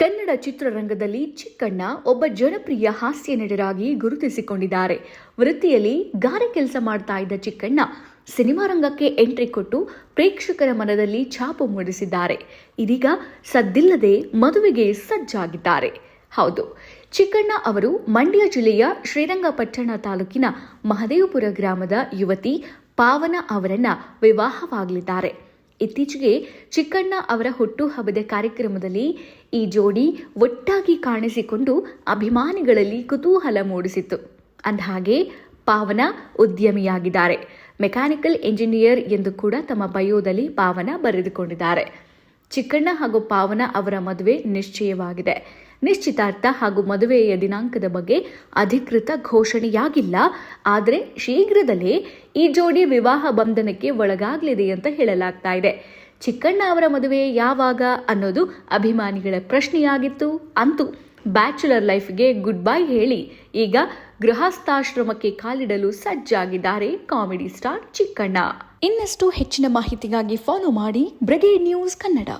ಕನ್ನಡ ಚಿತ್ರರಂಗದಲ್ಲಿ ಚಿಕ್ಕಣ್ಣ ಒಬ್ಬ ಜನಪ್ರಿಯ ಹಾಸ್ಯ ನಟರಾಗಿ ಗುರುತಿಸಿಕೊಂಡಿದ್ದಾರೆ. ವೃತ್ತಿಯಲ್ಲಿ ಗಾರೆ ಕೆಲಸ ಮಾಡ್ತಾ ಇದ್ದ ಚಿಕ್ಕಣ್ಣ ಸಿನಿಮಾ ರಂಗಕ್ಕೆ ಎಂಟ್ರಿ ಕೊಟ್ಟು ಪ್ರೇಕ್ಷಕರ ಮನದಲ್ಲಿ ಛಾಪು ಮೂಡಿಸಿದ್ದಾರೆ. ಇದೀಗ ಸದ್ದಿಲ್ಲದೆ ಮದುವೆಗೆ ಸಜ್ಜಾಗಿದ್ದಾರೆ. ಹೌದು, ಚಿಕ್ಕಣ್ಣ ಅವರು ಮಂಡ್ಯ ಜಿಲ್ಲೆಯ ಶ್ರೀರಂಗಪಟ್ಟಣ ತಾಲೂಕಿನ ಮಹದೇವಪುರ ಗ್ರಾಮದ ಯುವತಿ ಪಾವನ ಅವರನ್ನ ವಿವಾಹವಾಗಲಿದ್ದಾರೆ. ಇತ್ತೀಚೆಗೆ ಚಿಕ್ಕಣ್ಣ ಅವರ ಹುಟ್ಟುಹಬ್ಬದ ಕಾರ್ಯಕ್ರಮದಲ್ಲಿ ಈ ಜೋಡಿ ಒಟ್ಟಾಗಿ ಕಾಣಿಸಿಕೊಂಡು ಅಭಿಮಾನಿಗಳಲ್ಲಿ ಕುತೂಹಲ ಮೂಡಿಸಿತ್ತು. ಅಂದಹಾಗೆ ಪಾವನ ಉದ್ಯಮಿಯಾಗಿದ್ದಾರೆ. ಮೆಕ್ಯಾನಿಕಲ್ ಇಂಜಿನಿಯರ್ ಎಂದು ಕೂಡ ತಮ್ಮ ಬಯೋದಲ್ಲಿ ಪಾವನ ಬರೆದುಕೊಂಡಿದ್ದಾರೆ. ಚಿಕ್ಕಣ್ಣ ಹಾಗೂ ಪಾವನ ಅವರ ಮದುವೆ ನಿಶ್ಚಯವಾಗಿದೆ. ನಿಶ್ಚಿತಾರ್ಥ ಹಾಗೂ ಮದುವೆಯ ದಿನಾಂಕದ ಬಗ್ಗೆ ಅಧಿಕೃತ ಘೋಷಣೆಯಾಗಿಲ್ಲ. ಆದರೆ ಶೀಘ್ರದಲ್ಲೇ ಈ ಜೋಡಿ ವಿವಾಹ ಬಂಧನಕ್ಕೆ ಒಳಗಾಗಲಿದೆ ಅಂತ ಹೇಳಲಾಗ್ತಾ ಇದೆ. ಚಿಕ್ಕಣ್ಣ ಅವರ ಮದುವೆ ಯಾವಾಗ ಅನ್ನೋದು ಅಭಿಮಾನಿಗಳ ಪ್ರಶ್ನೆಯಾಗಿತ್ತು. ಅಂತೂ ಬ್ಯಾಚುಲರ್ ಲೈಫ್ಗೆ ಗುಡ್ ಬೈ ಹೇಳಿ ಈಗ ಗೃಹಸ್ಥಾಶ್ರಮಕ್ಕೆ ಕಾಲಿಡಲು ಸಜ್ಜಾಗಿದ್ದಾರೆ ಕಾಮಿಡಿ ಸ್ಟಾರ್ ಚಿಕ್ಕಣ್ಣ. ಇನ್ನಷ್ಟು ಹೆಚ್ಚಿನ ಮಾಹಿತಿಗಾಗಿ ಫಾಲೋ ಮಾಡಿ ಬ್ರಿಗೇಡ್ ನ್ಯೂಸ್ ಕನ್ನಡ.